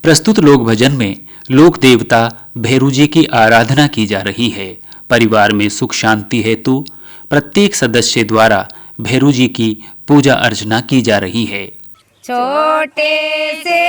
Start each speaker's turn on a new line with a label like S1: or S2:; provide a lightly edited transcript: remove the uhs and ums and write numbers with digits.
S1: प्रस्तुत लोक भजन में लोक देवता भैरू जी की आराधना की जा रही है। परिवार में सुख शांति हेतु प्रत्येक सदस्य द्वारा भैरू जी की पूजा अर्चना की जा रही है।
S2: छोटे से